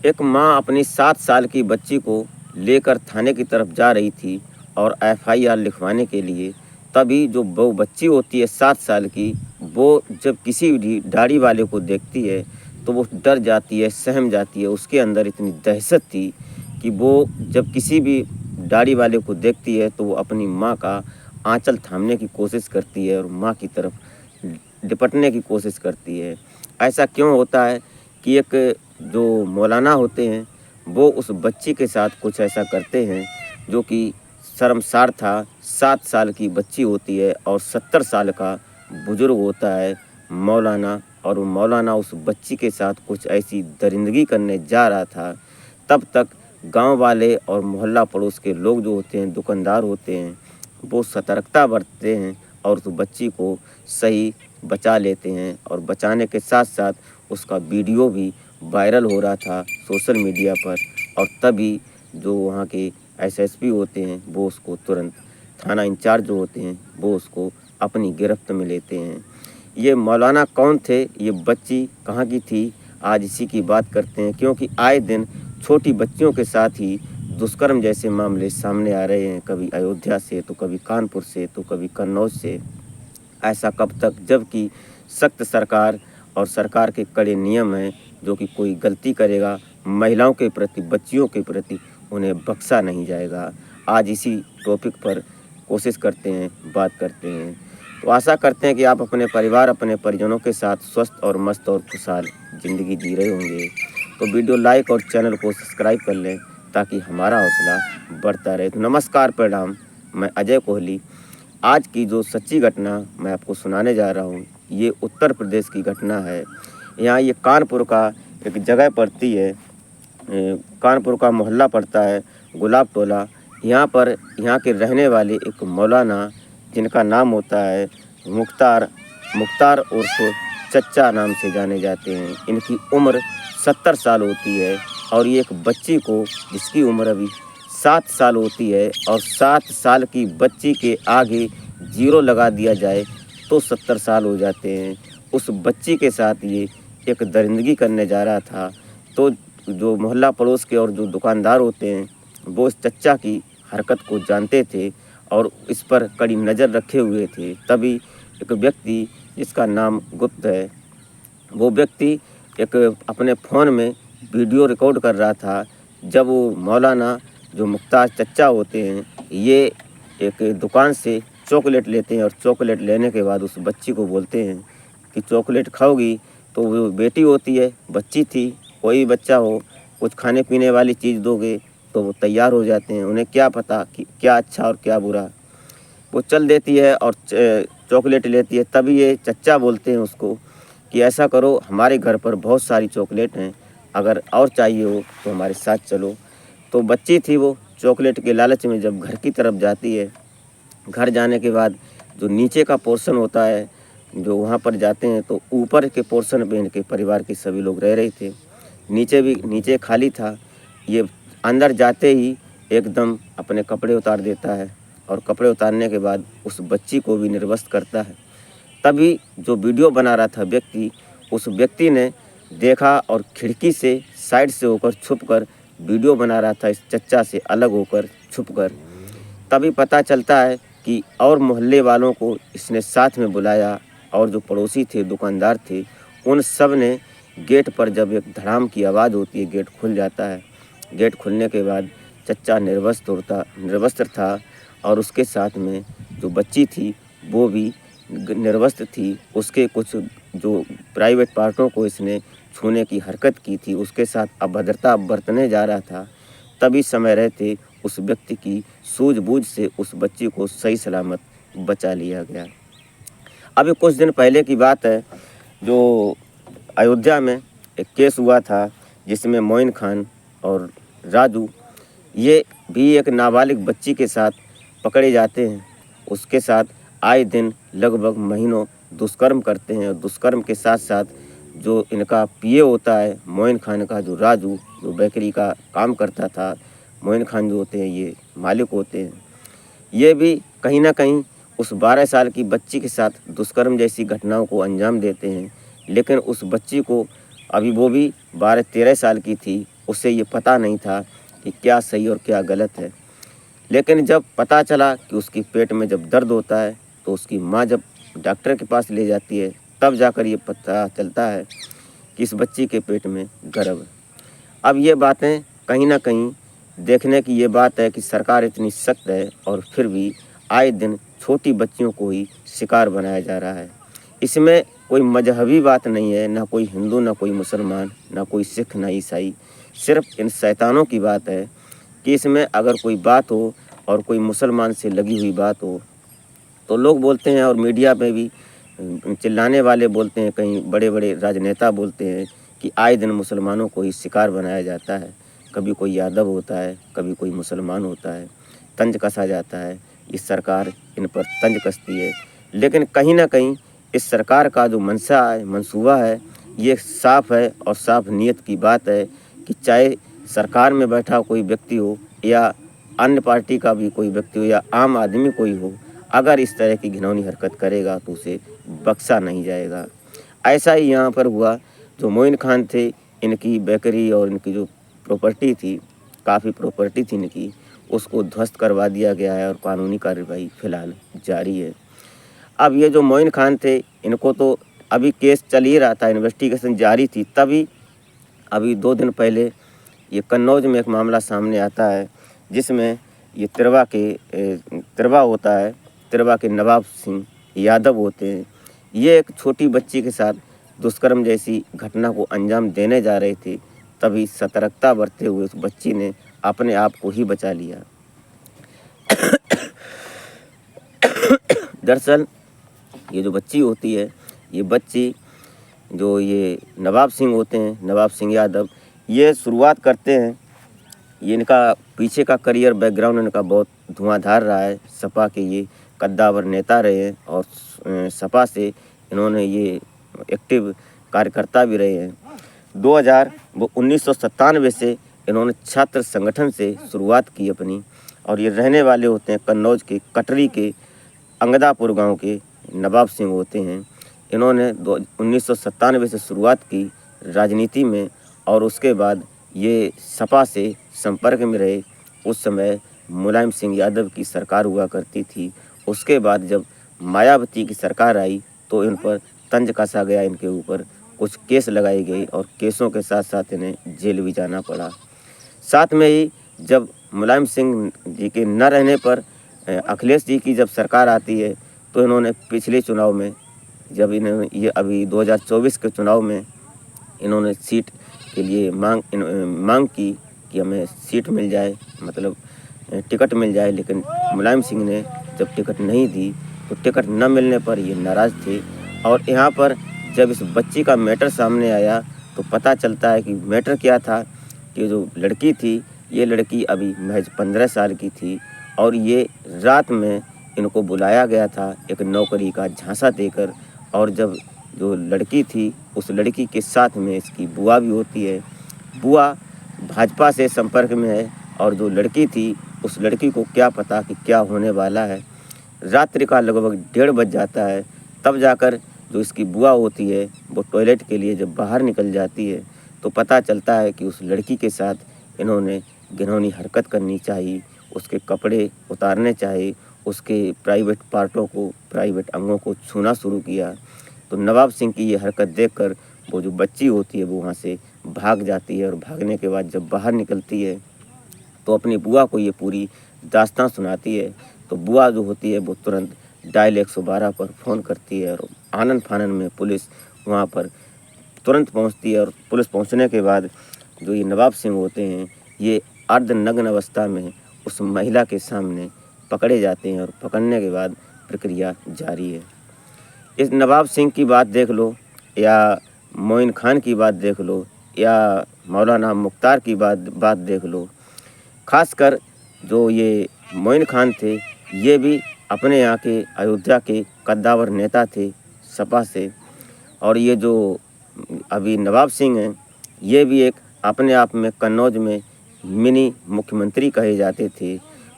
एक माँ अपनी 7 साल की बच्ची को लेकर थाने की तरफ जा रही थी और एफआईआर लिखवाने के लिए। तभी जो वो बच्ची होती है 7 साल की, वो जब किसी भी दाढ़ी वाले को देखती है तो वो डर जाती है, सहम जाती है। उसके अंदर इतनी दहशत थी कि वो जब किसी भी दाढ़ी वाले को देखती है तो वो अपनी माँ का आँचल थामने की कोशिश करती है और माँ की तरफ लिपटने की कोशिश करती है। ऐसा क्यों होता है कि एक जो मौलाना होते हैं वो उस बच्ची के साथ कुछ ऐसा करते हैं जो कि शर्मसार था। 7 साल की बच्ची होती है और 70 साल का बुजुर्ग होता है मौलाना, और वो मौलाना उस बच्ची के साथ कुछ ऐसी दरिंदगी करने जा रहा था। तब तक गांव वाले और मोहल्ला पड़ोस के लोग जो होते हैं, दुकानदार होते हैं, वो सतर्कता बरतते हैं और उस बच्ची को सही बचा लेते हैं। और बचाने के साथ साथ उसका वीडियो भी वायरल हो रहा था सोशल मीडिया पर। और तभी जो वहाँ के एसएसपी होते हैं वो उसको तुरंत, थाना इंचार्ज जो होते हैं वो उसको अपनी गिरफ्त में लेते हैं। ये मौलाना कौन थे, ये बच्ची कहाँ की थी, आज इसी की बात करते हैं। क्योंकि आए दिन छोटी बच्चियों के साथ ही दुष्कर्म जैसे मामले सामने आ रहे हैं, कभी अयोध्या से तो कभी कानपुर से तो कभी कन्नौज से। ऐसा कब तक, जबकि सख्त सरकार और सरकार के कड़े नियम हैं जो कि कोई गलती करेगा महिलाओं के प्रति, बच्चियों के प्रति, उन्हें बख्शा नहीं जाएगा। आज इसी टॉपिक पर कोशिश करते हैं, बात करते हैं। तो आशा करते हैं कि आप अपने परिवार, अपने परिजनों के साथ स्वस्थ और मस्त और खुशहाल ज़िंदगी जी रहे होंगे। तो वीडियो लाइक और चैनल को सब्सक्राइब कर लें ताकि हमारा हौसला बढ़ता रहे। तो नमस्कार, प्रणाम, मैं अजय कोहली। आज की जो सच्ची घटना मैं आपको सुनाने जा रहा हूँ, ये उत्तर प्रदेश की घटना है। यहाँ ये कानपुर का एक जगह पड़ती है, कानपुर का मोहल्ला पड़ता है गुलाब टोला। यहाँ पर यहाँ के रहने वाले एक मौलाना, जिनका नाम होता है मुख्तार उर्फ चच्चा नाम से जाने जाते हैं। इनकी उम्र 70 साल होती है और ये एक बच्ची को, जिसकी उम्र अभी 7 साल होती है, और 7 साल की बच्ची के आगे जीरो लगा दिया जाए तो 70 साल हो जाते हैं। उस बच्ची के साथ ये एक दरिंदगी करने जा रहा था। तो जो मोहल्ला पड़ोस के और जो दुकानदार होते हैं वो इस चच्चा की हरकत को जानते थे और इस पर कड़ी नज़र रखे हुए थे। तभी एक व्यक्ति, जिसका नाम गुप्त है, वो व्यक्ति एक अपने फ़ोन में वीडियो रिकॉर्ड कर रहा था। जब वो मौलाना, जो मुख्तार चच्चा होते हैं, ये एक दुकान से चॉकलेट लेते हैं और चॉकलेट लेने के बाद उस बच्ची को बोलते हैं कि चॉकलेट खाओगी। तो वो बेटी होती है, बच्ची थी, कोई बच्चा हो, कुछ खाने पीने वाली चीज़ दोगे तो वो तैयार हो जाते हैं। उन्हें क्या पता कि क्या अच्छा और क्या बुरा। वो चल देती है और चॉकलेट लेती है। तभी ये चच्चा बोलते हैं उसको कि ऐसा करो, हमारे घर पर बहुत सारी चॉकलेट हैं, अगर और चाहिए हो तो हमारे साथ चलो। तो बच्ची थी, वो चॉकलेट के लालच में जब घर की तरफ जाती है, घर जाने के बाद जो नीचे का पोर्शन होता है, जो वहाँ पर जाते हैं, तो ऊपर के पोर्शन पे इनके परिवार के सभी लोग रह रहे थे। नीचे खाली था। ये अंदर जाते ही एकदम अपने कपड़े उतार देता है और कपड़े उतारने के बाद उस बच्ची को भी निर्वस्त्र करता है। तभी जो वीडियो बना रहा था व्यक्ति, उस व्यक्ति ने देखा और खिड़की से साइड से होकर छुपकर वीडियो बना रहा था, इस चच्चा से अलग होकर छुपकर। तभी पता चलता है कि और मोहल्ले वालों को इसने साथ में बुलाया और जो पड़ोसी थे, दुकानदार थे, उन सब ने गेट पर, जब एक धड़ाम की आवाज़ होती है, गेट खुल जाता है। गेट खुलने के बाद चच्चा निर्वस्त्र था और उसके साथ में जो बच्ची थी वो भी निर्वस्त्र थी। उसके कुछ जो प्राइवेट पार्टों को इसने छूने की हरकत की थी, उसके साथ अभद्रता बरतने जा रहा था। तभी समय रहते उस व्यक्ति की सूझबूझ से उस बच्ची को सही सलामत बचा लिया गया। अभी कुछ दिन पहले की बात है, जो अयोध्या में एक केस हुआ था जिसमें मोइन खान और राजू, ये भी एक नाबालिग बच्ची के साथ पकड़े जाते हैं। उसके साथ आए दिन लगभग महीनों दुष्कर्म करते हैं। और दुष्कर्म के साथ साथ जो इनका पीए होता है, मोइन खान का जो राजू, जो बेकरी का काम करता था, मोइन खान जो होते हैं ये मालिक होते हैं, ये भी कहीं ना कहीं उस 12 साल की बच्ची के साथ दुष्कर्म जैसी घटनाओं को अंजाम देते हैं। लेकिन उस बच्ची को, अभी वो भी 12-13 साल की थी, उसे ये पता नहीं था कि क्या सही और क्या गलत है। लेकिन जब पता चला कि उसकी पेट में जब दर्द होता है तो उसकी माँ जब डॉक्टर के पास ले जाती है, तब जाकर ये पता चलता है कि इस बच्ची के पेट में गर्भ है। अब ये बातें कहीं ना कहीं देखने की ये बात है कि सरकार इतनी सख्त है और फिर भी आए दिन छोटी बच्चियों को ही शिकार बनाया जा रहा है। इसमें कोई मजहबी बात नहीं है, ना कोई हिंदू, ना कोई मुसलमान, ना कोई सिख, ना ईसाई। सिर्फ इन शैतानों की बात है कि इसमें अगर कोई बात हो और कोई मुसलमान से लगी हुई बात हो तो लोग बोलते हैं, और मीडिया में भी चिल्लाने वाले बोलते हैं, कहीं बड़े बड़े राजनेता बोलते हैं कि आए दिन मुसलमानों को ही शिकार बनाया जाता है। कभी कोई यादव होता है, कभी कोई मुसलमान होता है, तंज कसा जाता है। इस सरकार इन पर तंज कसती है। लेकिन कहीं ना कहीं इस सरकार का जो मंशा है, मंसूबा है, ये साफ है और साफ नीयत की बात है कि चाहे सरकार में बैठा कोई व्यक्ति हो या अन्य पार्टी का भी कोई व्यक्ति हो या आम आदमी कोई हो, अगर इस तरह की घिनौनी हरकत करेगा तो उसे बख्शा नहीं जाएगा। ऐसा ही यहाँ पर हुआ। जो मोइन खान थे, इनकी बेकरी और इनकी जो प्रॉपर्टी थी, काफ़ी प्रॉपर्टी थी इनकी, उसको ध्वस्त करवा दिया गया है और कानूनी कार्रवाई फ़िलहाल जारी है। अब ये जो मोइन खान थे, इनको तो अभी केस चल ही रहा था, इन्वेस्टिगेशन जारी थी, तभी अभी 2 दिन पहले ये कन्नौज में एक मामला सामने आता है जिसमें ये तिरवा होता है, तिरवा के नवाब सिंह यादव होते हैं। ये एक छोटी बच्ची के साथ दुष्कर्म जैसी घटना को अंजाम देने जा रहे थे, तभी सतर्कता बरतते हुए उस बच्ची ने अपने आप को ही बचा लिया। दरअसल ये जो बच्ची होती है, ये बच्ची जो ये नवाब सिंह होते हैं, नवाब सिंह यादव, ये शुरुआत करते हैं, ये इनका पीछे का करियर बैकग्राउंड इनका बहुत धुआंधार रहा है। सपा के ये कद्दावर नेता रहे हैं और सपा से इन्होंने ये एक्टिव कार्यकर्ता भी रहे हैं। 1997 से इन्होंने छात्र संगठन से शुरुआत की अपनी, और ये रहने वाले होते हैं कन्नौज के कटरी के अंगदापुर गांव के नवाब सिंह होते हैं। इन्होंने 1997 से शुरुआत की राजनीति में और उसके बाद ये सपा से संपर्क में रहे। उस समय मुलायम सिंह यादव की सरकार हुआ करती थी। उसके बाद जब मायावती की सरकार आई तो इन पर तंज कसा गया, इनके ऊपर कुछ केस लगाए गए और केसों के साथ साथ इन्हें जेल भी जाना पड़ा। साथ में ही जब मुलायम सिंह जी के न रहने पर अखिलेश जी की जब सरकार आती है तो इन्होंने पिछले चुनाव में, जब इन्होंने ये अभी 2024 के चुनाव में इन्होंने सीट के लिए मांग की कि हमें सीट मिल जाए, मतलब टिकट मिल जाए, लेकिन मुलायम सिंह ने जब टिकट नहीं दी तो टिकट न मिलने पर ये नाराज़ थे। और यहाँ पर जब इस बच्ची का मैटर सामने आया तो पता चलता है कि मैटर क्या था कि जो लड़की थी, ये लड़की अभी महज 15 साल की थी और ये रात में इनको बुलाया गया था एक नौकरी का झांसा देकर। और जब जो लड़की थी, उस लड़की के साथ में इसकी बुआ भी होती है। बुआ भाजपा से संपर्क में है और जो लड़की थी, उस लड़की को क्या पता कि क्या होने वाला है। रात्रि का लगभग 1:30 बज जाता है, तब जाकर जो इसकी बुआ होती है वो टॉयलेट के लिए जब बाहर निकल जाती है तो पता चलता है कि उस लड़की के साथ इन्होंने घिनौनी हरकत करनी चाहिए, उसके कपड़े उतारने चाहिए, उसके प्राइवेट पार्टों को, प्राइवेट अंगों को छूना शुरू किया। तो नवाब सिंह की ये हरकत देखकर वो जो बच्ची होती है वो वहाँ से भाग जाती है और भागने के बाद जब बाहर निकलती है तो अपनी बुआ को ये पूरी दास्तान सुनाती है। तो बुआ जो होती है वो तुरंत डायल 112 पर फ़ोन करती है और आनन फानन में पुलिस वहाँ पर तुरंत पहुँचती है। और पुलिस पहुँचने के बाद जो ये नवाब सिंह होते हैं, ये अर्धनग्न अवस्था में उस महिला के सामने पकड़े जाते हैं और पकड़ने के बाद प्रक्रिया जारी है। इस नवाब सिंह की बात देख लो या मोइन खान की बात देख लो या मौलाना मुख्तार की बात देख लो, खासकर जो ये मोइन खान थे, ये भी अपने यहाँ के अयोध्या के कद्दावर नेता थे सपा से। और ये जो अभी नवाब सिंह हैं, ये भी एक अपने आप में कन्नौज में मिनी मुख्यमंत्री कहे जाते थे।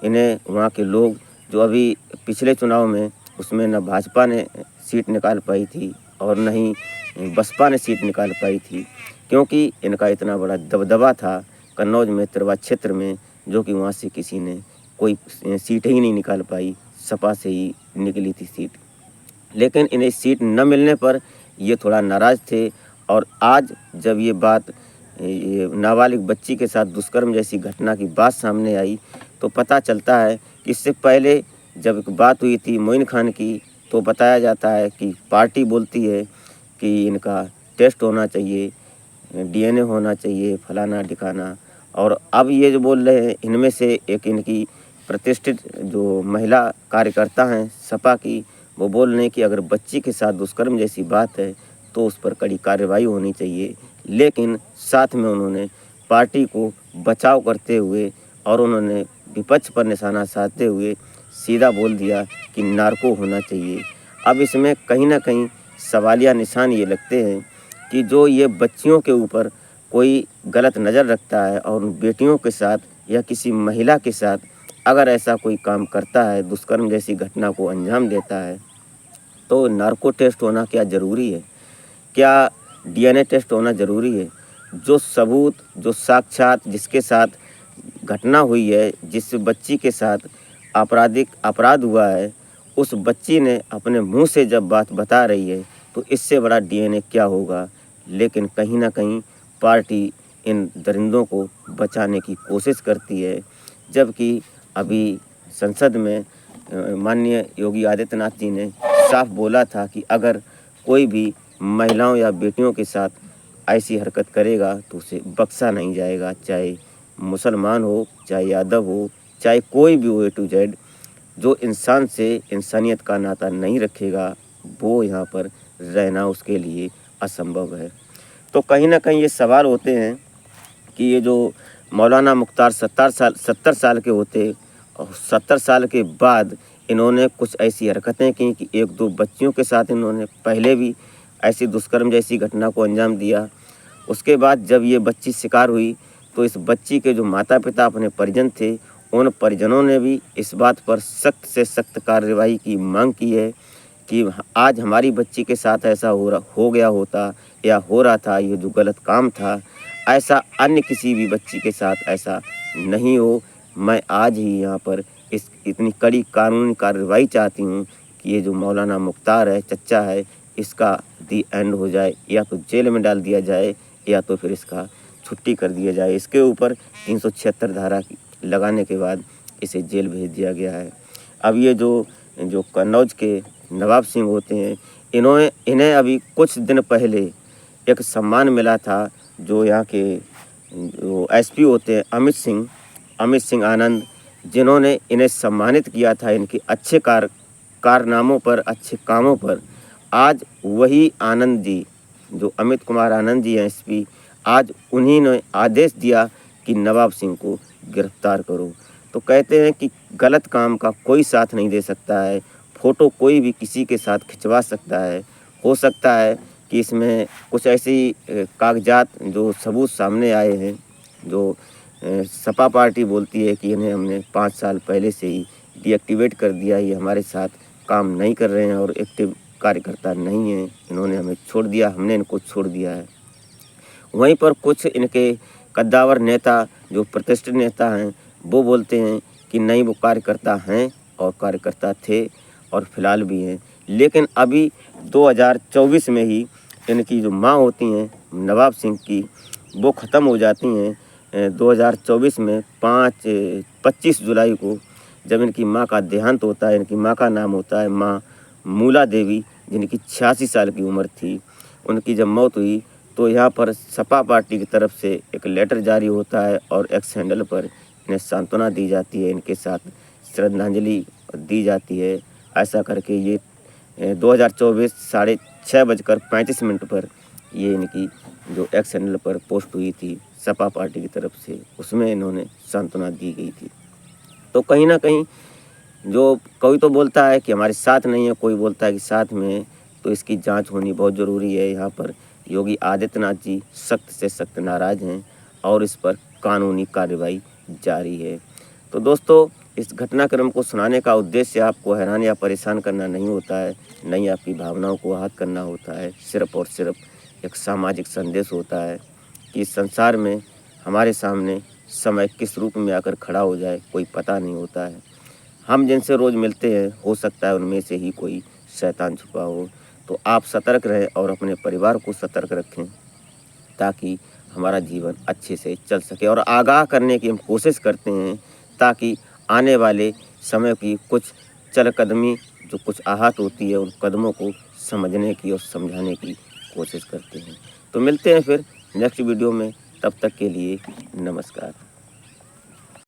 इन्हें वहाँ के लोग, जो अभी पिछले चुनाव में उसमें न भाजपा ने सीट निकाल पाई थी और न ही बसपा ने सीट निकाल पाई थी, क्योंकि इनका इतना बड़ा दबदबा था कन्नौज में तिरवा क्षेत्र में, जो कि वहाँ से किसी ने कोई सीट ही नहीं निकाल पाई, सपा से ही निकली थी सीट। लेकिन इन्हें सीट न मिलने पर ये थोड़ा नाराज़ थे, और आज जब ये बात ये नाबालिग बच्ची के साथ दुष्कर्म जैसी घटना की बात सामने आई, तो पता चलता है कि इससे पहले जब एक बात हुई थी मोइन खान की, तो बताया जाता है कि पार्टी बोलती है कि इनका टेस्ट होना चाहिए, डीएनए होना चाहिए, फलाना ढिकाना। और अब ये जो बोल रहे हैं, इनमें से एक इनकी प्रतिष्ठित जो महिला कार्यकर्ता हैं सपा की, वो बोल रहे हैं कि अगर बच्ची के साथ दुष्कर्म जैसी बात है तो उस पर कड़ी कार्रवाई होनी चाहिए। लेकिन साथ में उन्होंने पार्टी को बचाव करते हुए और उन्होंने विपक्ष पर निशाना साधते हुए सीधा बोल दिया कि नार्को होना चाहिए। अब इसमें कहीं ना कहीं सवालिया निशान ये लगते हैं कि जो ये बच्चियों के ऊपर कोई गलत नज़र रखता है और उन बेटियों के साथ या किसी महिला के साथ अगर ऐसा कोई काम करता है, दुष्कर्म जैसी घटना को अंजाम देता है, तो नार्को टेस्ट होना क्या ज़रूरी है? क्या डीएनए टेस्ट होना ज़रूरी है? जो सबूत, जो साक्षात जिसके साथ घटना हुई है, जिस बच्ची के साथ आपराधिक अपराध हुआ है, उस बच्ची ने अपने मुंह से जब बात बता रही है, तो इससे बड़ा डीएनए क्या होगा? लेकिन कहीं ना कहीं पार्टी इन दरिंदों को बचाने की कोशिश करती है, जबकि अभी संसद में माननीय योगी आदित्यनाथ जी ने साफ बोला था कि अगर कोई भी महिलाओं या बेटियों के साथ ऐसी हरकत करेगा तो उसे बख्शा नहीं जाएगा, चाहे मुसलमान हो, चाहे यादव हो, चाहे कोई भी हो, ए टू जेड। जो इंसान से इंसानियत का नाता नहीं रखेगा, वो यहाँ पर रहना उसके लिए असंभव है। तो कहीं ना कहीं ये सवाल होते हैं कि ये जो मौलाना मुख्तार 70 साल के होते, और 70 साल के बाद इन्होंने कुछ ऐसी हरकतें की कि एक दो बच्चियों के साथ इन्होंने पहले भी ऐसी दुष्कर्म जैसी घटना को अंजाम दिया। उसके बाद जब ये बच्ची शिकार हुई, तो इस बच्ची के जो माता पिता अपने परिजन थे, उन परिजनों ने भी इस बात पर सख्त से सख्त कार्रवाई की मांग की है कि आज हमारी बच्ची के साथ ऐसा हो गया होता या हो रहा था, ये जो गलत काम था, ऐसा अन्य किसी भी बच्ची के साथ ऐसा नहीं हो। मैं आज ही यहाँ पर इस इतनी कड़ी कानूनी कार्रवाई चाहती हूँ कि ये जो मौलाना मुख्तार है, चच्चा है, इसका दी एंड हो जाए, या तो जेल में डाल दिया जाए या तो फिर इसका छुट्टी कर दिया जाए। इसके ऊपर 376 धारा लगाने के बाद इसे जेल भेज दिया गया है। अब ये जो जो कन्नौज के नवाब सिंह होते हैं, इन्हें अभी कुछ दिन पहले एक सम्मान मिला था, जो यहाँ के जो एसपी होते हैं अमित सिंह आनंद, जिन्होंने इन्हें सम्मानित किया था इनके अच्छे कारनामों पर, अच्छे कामों पर। आज वही आनंद जी, जो अमित कुमार आनंद जी हैं एसपी, आज उन्हीं ने आदेश दिया कि नवाब सिंह को गिरफ्तार करो। तो कहते हैं कि गलत काम का कोई साथ नहीं दे सकता है, फ़ोटो कोई भी किसी के साथ खिंचवा सकता है। हो सकता है कि इसमें कुछ ऐसी कागजात जो सबूत सामने आए हैं, जो सपा पार्टी बोलती है कि इन्हें हमने 5 साल पहले से ही डीएक्टिवेट कर दिया, ये हमारे साथ काम नहीं कर रहे हैं और एक्टिव कार्यकर्ता नहीं हैं, इन्होंने हमें छोड़ दिया, हमने इनको छोड़ दिया है। वहीं पर कुछ इनके कद्दावर नेता, जो प्रतिष्ठित नेता हैं, वो बोलते हैं कि नहीं, वो कार्यकर्ता हैं और कार्यकर्ता थे और फिलहाल भी हैं। लेकिन अभी 2024 में ही इनकी जो माँ होती हैं नवाब सिंह की, वो ख़त्म हो जाती हैं 2024 में 25 जुलाई को, जब इनकी माँ का देहांत होता है। इनकी माँ का नाम होता है माँ मूला देवी, जिनकी 86 साल की उम्र थी। उनकी जब मौत हुई तो यहाँ पर सपा पार्टी की तरफ से एक लेटर जारी होता है और एक्स हैंडल पर इन्हें सांत्वना दी जाती है, इनके साथ श्रद्धांजलि दी जाती है। ऐसा करके ये 2024 6:35 पर ये इनकी जो एक्स हैंडल पर पोस्ट हुई थी सपा पार्टी की तरफ से, उसमें इन्होंने सांत्वना दी गई थी। तो कहीं ना कहीं जो कोई तो बोलता है कि हमारे साथ नहीं है, कोई बोलता है कि साथ में है, तो इसकी जांच होनी बहुत ज़रूरी है। यहाँ पर योगी आदित्यनाथ जी सख्त से सख्त नाराज़ हैं और इस पर कानूनी कार्रवाई जारी है। तो दोस्तों, इस घटनाक्रम को सुनाने का उद्देश्य आपको हैरान या परेशान करना नहीं होता है, नहीं आपकी भावनाओं को आहत करना होता है, सिर्फ़ और सिर्फ एक सामाजिक संदेश होता है। कि इस संसार में हमारे सामने समय किस रूप में आकर खड़ा हो जाए कोई पता नहीं होता है। हम जिनसे रोज़ मिलते हैं हो सकता है उनमें से ही कोई शैतान छुपा हो। तो आप सतर्क रहें और अपने परिवार को सतर्क रखें ताकि हमारा जीवन अच्छे से चल सके, और आगाह करने की हम कोशिश करते हैं ताकि आने वाले समय की कुछ चलकदमी जो कुछ आहत होती है उन कदमों को समझने की और समझाने की कोशिश करते हैं। तो मिलते हैं फिर नेक्स्ट वीडियो में, तब तक के लिए नमस्कार।